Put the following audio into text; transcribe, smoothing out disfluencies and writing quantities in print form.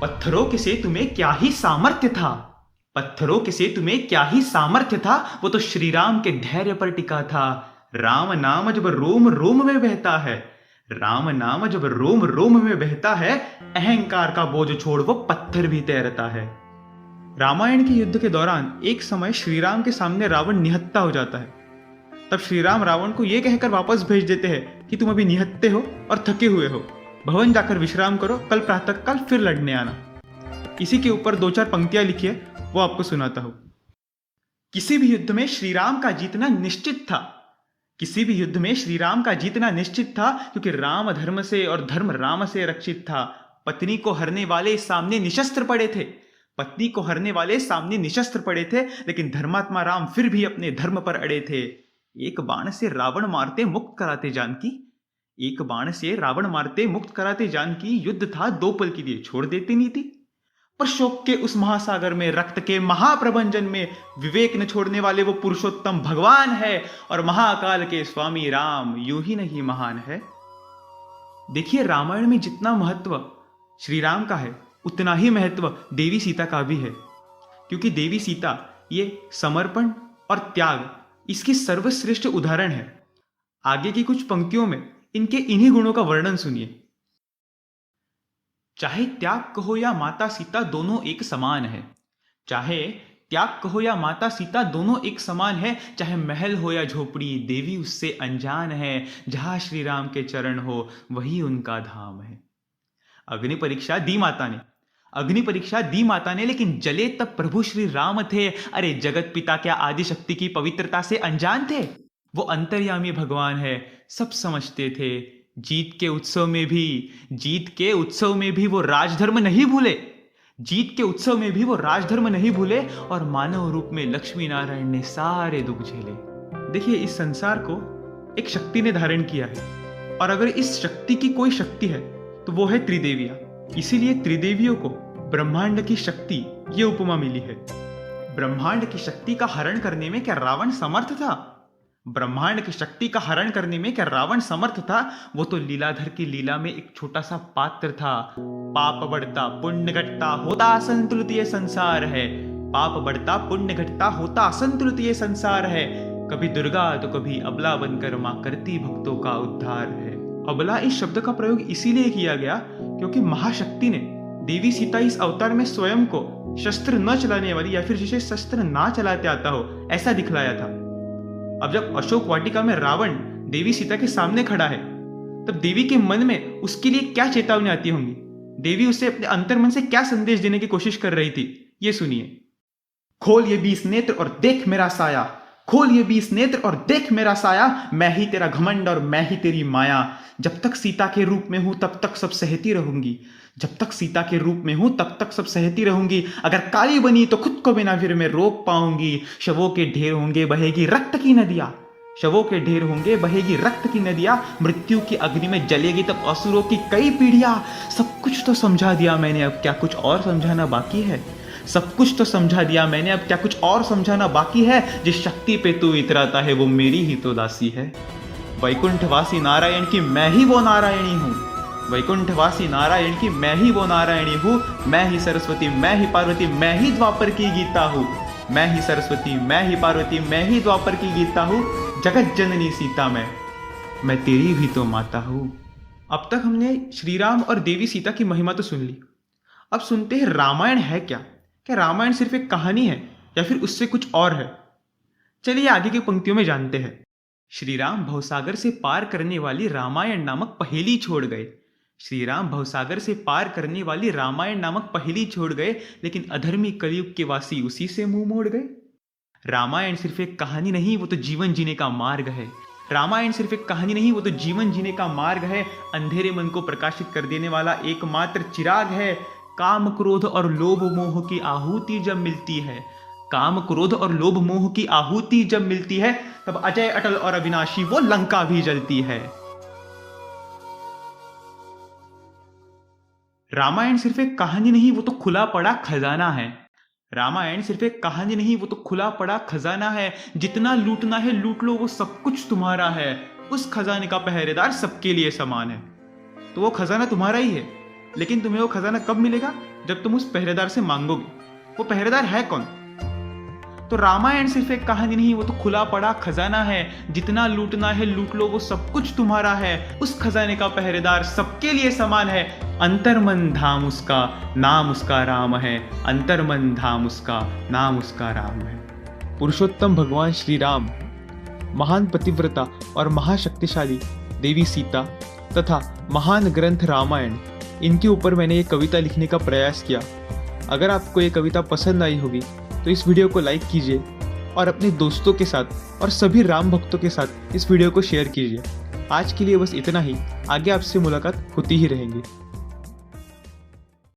पत्थरों के से तुम्हें क्या ही सामर्थ्य था। पत्थरों के से तुम्हें क्या ही सामर्थ्य था, वो तो श्री राम के धैर्य पर टिका था। राम नाम जब रोम रोम में बहता है, राम नाम जब रोम रोम में बहता है, अहंकार का बोझ छोड़ वो पत्थर भी तैरता है। रामायण के युद्ध के दौरान एक समय श्री राम के सामने रावण निहत्था हो जाता है। तब श्री राम रावण को यह कहकर वापस भेज देते हैं कि तुम अभी निहत्थे हो और थके हुए हो, भवन जाकर विश्राम करो, कल प्रातःकाल फिर लड़ने आना। इसी के ऊपर दो चार पंक्तियां लिखी है, वो आपको सुनाता हूं। किसी भी युद्ध में श्री राम का जीतना निश्चित था। किसी भी युद्ध में श्री राम का जीतना निश्चित था, क्योंकि राम धर्म से और धर्म राम से रक्षित था। पत्नी को हरने वाले सामने निशस्त्र पड़े थे, पत्नी को हरने वाले सामने निशस्त्र पड़े थे, लेकिन धर्मात्मा राम फिर भी अपने धर्म पर अड़े थे। एक बाण से रावण मारते मुक्त कराते जानकी, एक बाण से रावण मारते मुक्त कराते जानकी, युद्ध था दो पल के लिए छोड़ देती नीति। पर शोक के उस महासागर में, रक्त के महाप्रभंजन में, विवेक न छोड़ने वाले वो पुरुषोत्तम भगवान है, और महाकाल के स्वामी राम यूं ही नहीं महान है। देखिए, रामायण में जितना महत्व श्री राम का है, उतना ही महत्व देवी सीता का भी है। क्योंकि देवी सीता ये समर्पण और त्याग, इसकी सर्वश्रेष्ठ उदाहरण है। आगे की कुछ पंक्तियों में इनके इन्हीं गुणों का वर्णन सुनिए। चाहे त्याग कहो या माता सीता, दोनों एक समान है। चाहे त्याग कहो या माता सीता, दोनों एक समान है। चाहे महल हो या झोपड़ी, देवी उससे अनजान है। जहां श्री राम के चरण हो, वही उनका धाम है। अग्नि परीक्षा दी माता ने, अग्नि परीक्षा दी माता ने, लेकिन जले तब प्रभु श्री राम थे। अरे जगत पिता क्या आदि शक्ति की पवित्रता से अनजान थे? वो अंतर्यामी भगवान है, सब समझते थे। जीत के उत्सव में भी, जीत के उत्सव में भी वो राजधर्म नहीं भूले, जीत के उत्सव में भी वो राजधर्म नहीं भूले, और मानव रूप में लक्ष्मी नारायण ने सारे दुख झेले। देखिए, इस संसार को एक शक्ति ने धारण किया है, और अगर इस शक्ति की कोई शक्ति है तो वो है त्रिदेवियां। इसीलिए त्रिदेवियों को ब्रह्मांड की शक्ति ये उपमा मिली है। ब्रह्मांड की शक्ति का हरण करने में क्या रावण समर्थ था? ब्रह्मांड की शक्ति का हरण करने में क्या रावण समर्थ था? वो तो लीलाधर की लीला में एक छोटा सा पात्र था। पाप बढ़ता पुण्य घटता, होता असंतुलित ये संसार है। पाप बढ़ता पुण्य घटता, होता असंतुलित ये संसार है। कभी दुर्गा तो कभी अबला बनकर मां करती भक्तों का उद्धार है। अबला इस शब्द का प्रयोग इसीलिए किया गया क्योंकि महाशक्ति ने देवी सीता इस अवतार में स्वयं को शस्त्र न चलाने वाली, या फिर जिसे शस्त्र ना चलाते आता हो, ऐसा दिखलाया था। अब जब अशोक वाटिका में रावण देवी सीता के सामने खड़ा है, तब देवी के मन में उसके लिए क्या चेतावनी आती होंगी? देवी उसे अपने अंतर्मन से क्या संदेश देने की कोशिश कर रही थी, ये सुनिए। खोल ये 20 नेत्र और देख मेरा साया, खोल ये 20 नेत्र और देख मेरा साया, मैं ही तेरा घमंड और मैं ही तेरी माया। जब तक सीता के रूप में हूं तब तक सब सहती रहूंगी, जब तक सीता के रूप में हूं तब तक सब सहती रहूंगी। अगर काली बनी तो खुद को बिना फिर मैं रोक पाऊंगी। शवों के ढेर होंगे बहेगी रक्त की नदियां, शवों के ढेर होंगे बहेगी रक्त की नदियां। मृत्यु की अग्नि में जलेगी तब असुरों की कई पीढ़ियां। सब कुछ तो समझा दिया मैंने, अब क्या कुछ और समझाना बाकी है? सब कुछ तो समझा दिया मैंने, अब क्या कुछ और समझाना बाकी है? जिस शक्ति पे तू इतराता है वो मेरी ही तो दासी है। वैकुंठवासी नारायण की मैं ही वो नारायणी हूँ, वैकुंठवासी नारायण की मैं ही वो नारायणी हूँ। मैं ही सरस्वती, मैं ही पार्वती, मैं ही द्वापर की गीता हूँ। मैं ही सरस्वती, मैं ही पार्वती, मैं ही द्वापर की गीता हूँ। जगत जननी सीता मैं तेरी भी तो माता हूँ। अब तक हमने श्री राम और देवी सीता की महिमा तो सुन ली। अब सुनते हैं रामायण है क्या? क्या रामायण सिर्फ एक कहानी है या फिर उससे कुछ और है? चलिए आगे की पंक्तियों में जानते हैं। श्री राम भवसागर से पार करने वाली रामायण नामक पहेली छोड़ गए। श्री राम भवसागर से पार करने वाली रामायण नामक पहेली छोड़ गए, लेकिन अधर्मी कलयुग के वासी उसी से मुंह मोड़ गए। रामायण सिर्फ एक कहानी नहीं, वो तो जीवन जीने का मार्ग है। रामायण सिर्फ एक कहानी नहीं, वो तो जीवन जीने का मार्ग है। अंधेरे मन को प्रकाशित कर देने वाला एकमात्र चिराग है। काम क्रोध और लोभ मोह की आहुति जब मिलती है, काम क्रोध और लोभ मोह की आहुति जब मिलती है, तब अजय अटल और अविनाशी वो लंका भी जलती है। रामायण सिर्फ एक कहानी नहीं, वो तो खुला पड़ा खजाना है। रामायण सिर्फ एक कहानी नहीं, वो तो खुला पड़ा खजाना है। जितना लूटना है लूट लो, वो सब कुछ तुम्हारा है। उस खजाने का पहरेदार सबके लिए समान है। तो वो खजाना तुम्हारा ही है, लेकिन तुम्हें वो खजाना कब मिलेगा? जब तुम उस पहरेदार से मांगोगे। वो पहरेदार है कौन? तो रामायण सिर्फ एक कहानी नहीं, वो तो खुला पड़ा खजाना है। जितना लूटना है लूट लो, वो सब कुछ तुम्हारा है। उस खजाने का पहरेदार सबके लिए समान है। अंतर्मन धाम उसका, नाम उसका राम है। अंतर्मन धाम उसका, नाम उसका राम है। पुरुषोत्तम भगवान श्री राम, महान पतिव्रता और महाशक्तिशाली देवी सीता तथा महान ग्रंथ रामायण, इनके ऊपर मैंने ये कविता लिखने का प्रयास किया। अगर आपको ये कविता पसंद आई होगी तो इस वीडियो को लाइक कीजिए और अपने दोस्तों के साथ और सभी राम भक्तों के साथ इस वीडियो को शेयर कीजिए। आज के लिए बस इतना ही। आगे आपसे मुलाकात होती ही रहेंगी।